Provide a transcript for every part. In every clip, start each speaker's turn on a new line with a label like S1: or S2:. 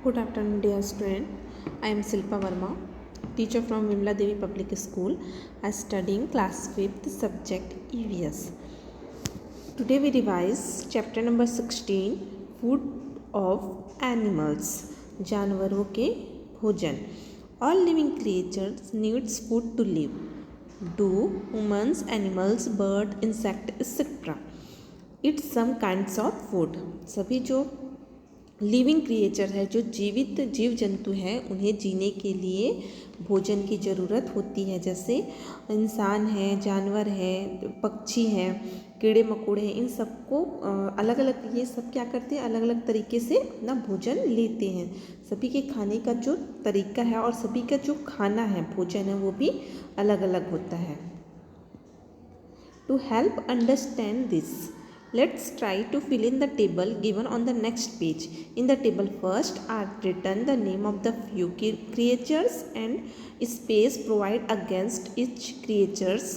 S1: Good afternoon, dear student. I am Silpa Verma, teacher from Vimla Devi Public School. I am studying class 5th subject EVS. Today we revise chapter number 16, Food of Animals, जानवरों के भोजन. All living creatures needs food to live. Do humans, animals, bird, insect, etc. Eat some kinds of food. सभी जो living creature है, जो जीवित जीव जंतु हैं, उन्हें जीने के लिए भोजन की ज़रूरत होती है. जैसे इंसान है, जानवर है, पक्षी हैं, कीड़े मकोड़े हैं, इन सबको अलग अलग, ये सब क्या करते हैं, अलग अलग तरीके से अपना भोजन लेते हैं. सभी के खाने का जो तरीका है और सभी का जो खाना है, भोजन है, वो भी अलग अलग होता है. To help understand this, let's try to fill in the table given on the next page. In the table first are written the name of the few creatures and space provide against each creatures.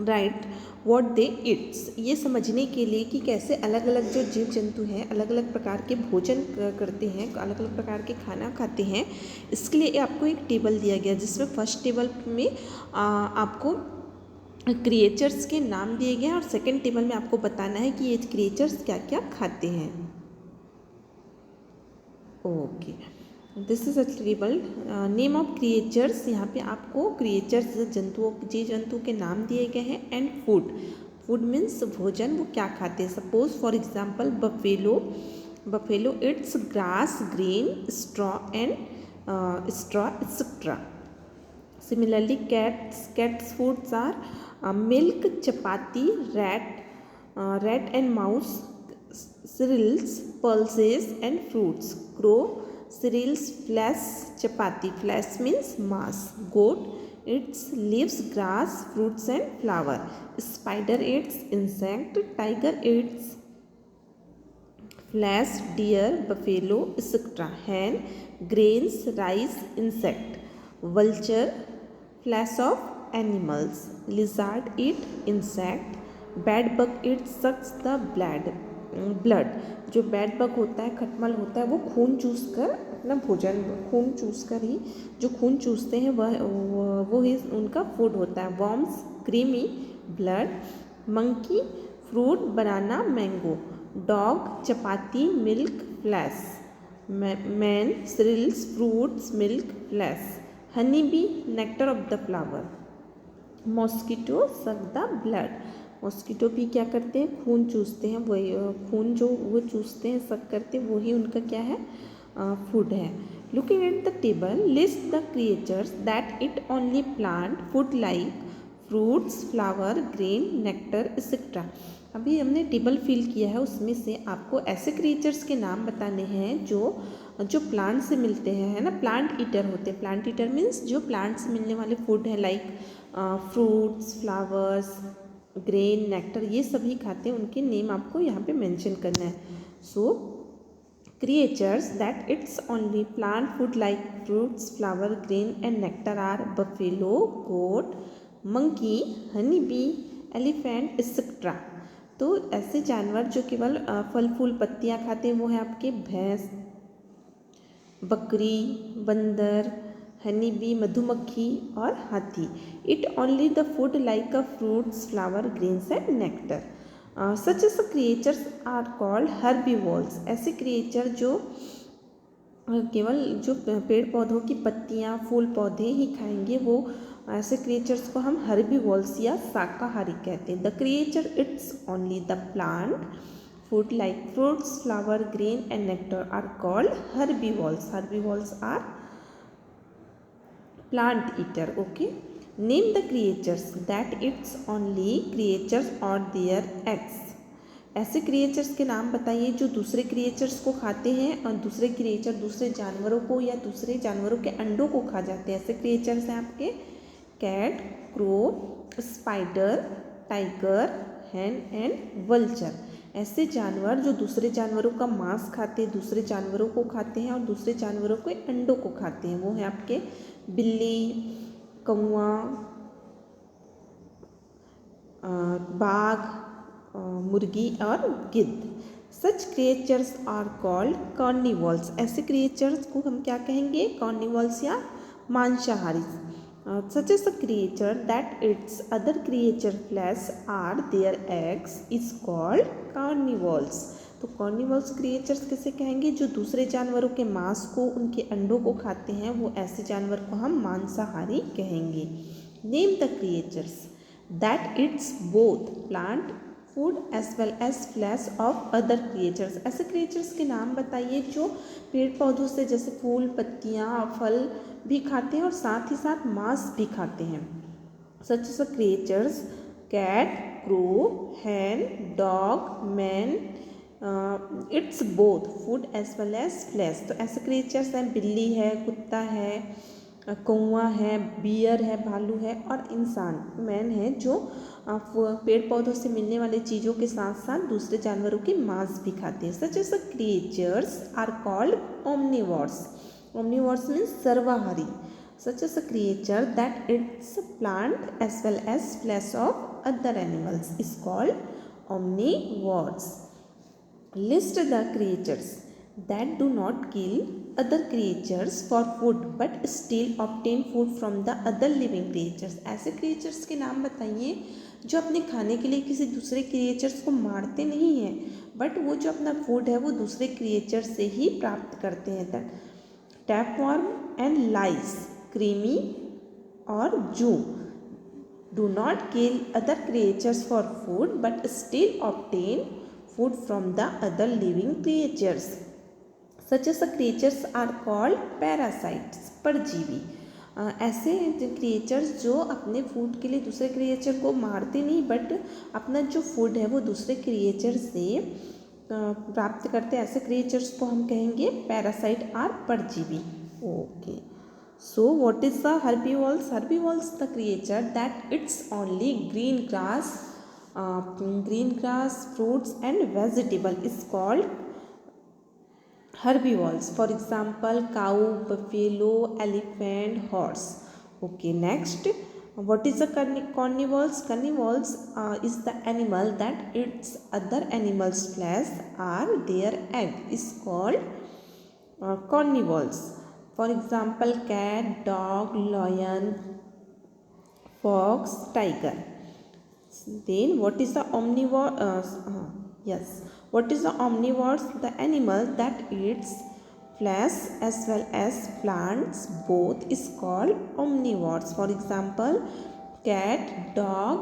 S1: Write what they eats. ये समझने के लिए कि कैसे अलग अलग जो जीव जंतु हैं अलग अलग प्रकार के भोजन करते हैं, अलग अलग प्रकार के खाना खाते हैं, इसके लिए आपको एक टेबल दिया गया, जिसमें फर्स्ट टेबल में आपको क्रिएचर्स के नाम दिए गए हैं और सेकंड टेबल में आपको बताना है कि ये क्रिएचर्स क्या क्या खाते हैं. Okay, this is a table. Name of creatures, यहाँ पे आपको क्रिएचर्स जंतुओं जीव जंतु के नाम दिए गए हैं. एंड फूड, फूड मीन्स भोजन, वो क्या खाते हैं. Suppose for example buffalo, buffalo it's grass, green, straw and straw etcetera. Similarly, cats foods are milk, chapati, rat and mouse, cereals, pulses and fruits. Crow, cereals, flesh, chapati. Flesh means mass. Goat eats leaves, grass, fruits and flower. Spider eats insect. Tiger eats flesh, deer, buffalo, etc. Hen, grains, rice, insect. Vulture, flesh of animals. Lizard eat insect. Bed bug eat sucks the blood. जो bad bug होता है, खटमल होता है, वो खून चूस कर अपना भोजन, खून चूस कर ही जो खून चूसते हैं वो ही उनका फूड होता है. Worms, creamy, blood. Monkey, fruit, banana, mango. Dog, chapati, milk, flesh. Man, cereals, fruits, milk, flesh. Honey bee, nectar of the flower. Mosquito, suck the blood. Mosquito भी क्या करते हैं, खून चूसते हैं. वही खून जो वो चूसते हैं, सक करते हैं, वही उनका क्या है, फूड है. Looking at the table, list the creatures that it only plant food like fruits, flower, grain, nectar, etcetera. अभी हमने टेबल फिल किया है, उसमें से आपको ऐसे क्रिएचर्स के नाम बताने हैं जो प्लांट से मिलते हैं, है ना. प्लांट ईटर होते हैं. प्लांट ईटर मीन्स जो प्लांट से मिलने वाले फूड है, like fruits, flowers, grain, nectar, ये सभी खाते हैं. उनके नेम आपको यहाँ पे मेंशन करना है. सो creatures that its only plant food like fruits, flower, grain and nectar are buffalo, goat, monkey, honey bee, elephant, etc. तो ऐसे जानवर जो केवल फल फूल पत्तियाँ खाते हैं वो है आपके भैंस, बकरी, बंदर, हनी बी, मधुमक्खी और हाथी. Eat only the food like a fruits, flower, grains and nectar. Such as creatures are called herbivores. ऐसे क्रिएचर जो केवल जो पेड़ पौधों की पत्तियाँ, फूल, पौधे ही खाएंगे, वो ऐसे क्रिएचर्स को हम हर्बीवोर्स या शाकाहारी कहते हैं. The creature eats only the plant food like fruits, flower, grain and nectar are called herbivores. Herbivores are plant eater. Okay, name the creatures that its only creatures or their eggs. ऐसे creatures के नाम बताइए जो दूसरे creatures को खाते हैं और दूसरे क्रिएचर दूसरे जानवरों को या दूसरे जानवरों के अंडों को खा जाते हैं. ऐसे क्रिएचर्स हैं आपके cat, crow, spider, tiger, hen and vulture. ऐसे जानवर जो दूसरे जानवरों का मांस खाते हैं, दूसरे जानवरों को खाते हैं और दूसरे जानवरों के अंडों को खाते हैं, वो है आपके बिल्ली, कौआ, बाघ, मुर्गी और गिद्ध. Such creatures are called carnivores. ऐसे क्रिएचर्स को हम क्या कहेंगे? कार्निवल्स या मांसाहारी। Such as a creature that eats other creature flesh or their eggs is called carnivores. तो कार्निवल्स क्रिएचर्स किसे कहेंगे? जो दूसरे जानवरों के मांस को, उनके अंडों को खाते हैं, वो ऐसे जानवर को हम मांसाहारी कहेंगे। Name the creatures that eats both plant food as well as flesh of other creatures. ऐसे क्रिएचर्स के नाम बताइए जो पेड़ पौधों से जैसे फूल, पत्तियाँ, फल भी खाते हैं और साथ ही साथ मांस भी खाते हैं। Such as creatures cat, crow, hen, dog, man, eats both food as well as flesh. तो ऐसे क्रिएचर्स हैं, बिल्ली है, कुत्ता है, कौवा है, बियर है, भालू है और इंसान मैन है, जो पेड़ पौधों से मिलने वाले चीज़ों के साथ साथ दूसरे जानवरों के मांस भी खाते हैं। Such as creatures are called omnivores. Omnivores means सर्वाहारी। Such as creature that eats plant as well as flesh of other animals is called omnivores. List the creatures that do not kill other creatures for food but still obtain food from the other living creatures। ऐसे creatures के नाम बताइए जो अपने खाने के लिए किसी दूसरे creatures को मारते नहीं हैं, बट वो जो अपना फूड है वो दूसरे creatures से ही प्राप्त करते हैं। टैपवर्म एंड लाइस, क्रीमी और जू do not kill other creatures for food but still obtain food from the other living creatures. Such as creatures are called parasites, परजीवी। ऐसे क्रिएचर्स जो अपने फूड के लिए दूसरे क्रिएचर को मारते नहीं, बट अपना जो फूड है वो दूसरे क्रिएचर से प्राप्त करते हैं, ऐसे क्रिएचर्स को हम कहेंगे पैरासाइट आर परजीवी। Okay, so what is the herbivores? Herbivores the creature that eats only green grass, fruits and vegetable is called herbivores. For example, cow, buffalo, elephant, horse. Okay, next, what is the carnivores? Carnivores is the animal that eats other animals' flesh or their egg is called carnivores. For example, cat, dog, lion, fox, tiger. Then what is the omnivore? Yes, what is the omnivores? The animal that eats flesh as well as plants both is called omnivores. For example, cat, dog,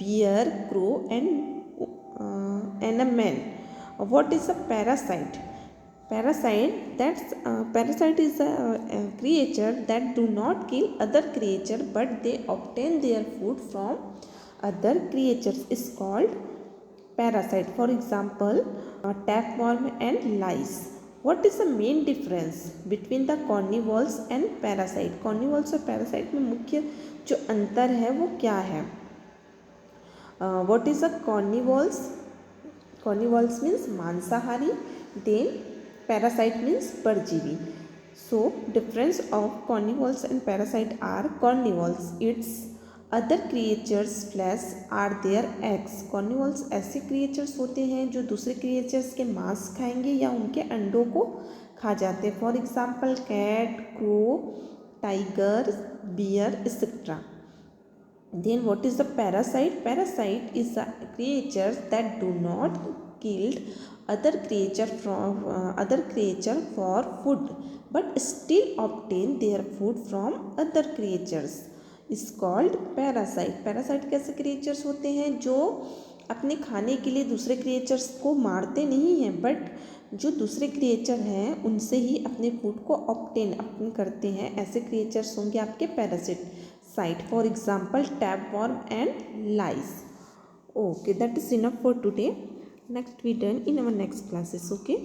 S1: bear, crow and a man. What is a parasite? Parasite is a creature that do not kill other creature but they obtain their food from other creatures is called parasite. For example, tapeworm and lice. What is the main difference between the carnivores and parasite? Carnivores और parasite में मुख्य जो अंतर है वो क्या है? What is a carnivores? Carnivores means मांसाहारी, then parasite means परजीवी. So difference of carnivores and parasite are carnivores eats other creatures flesh are their eggs. Carnivores ऐसे creatures होते हैं जो दूसरे creatures के मांस खाएंगे या उनके अंडों को खा जाते हैं. For example, cat, crow, tiger, bear, etc. Then what is the parasite? Parasite is a creatures that do not kill other creature for food but still obtain their food from other creatures is called parasite. Parasite कैसे creatures होते हैं जो अपने खाने के लिए दूसरे creatures को मारते नहीं हैं, बट जो दूसरे क्रिएचर हैं उनसे ही अपने फूड को ऑब्टेन करते हैं, ऐसे क्रिएचर्स होंगे आपके parasite. For example tapeworm and lice. Okay, that is enough for today. Next we done in our next classes. Okay.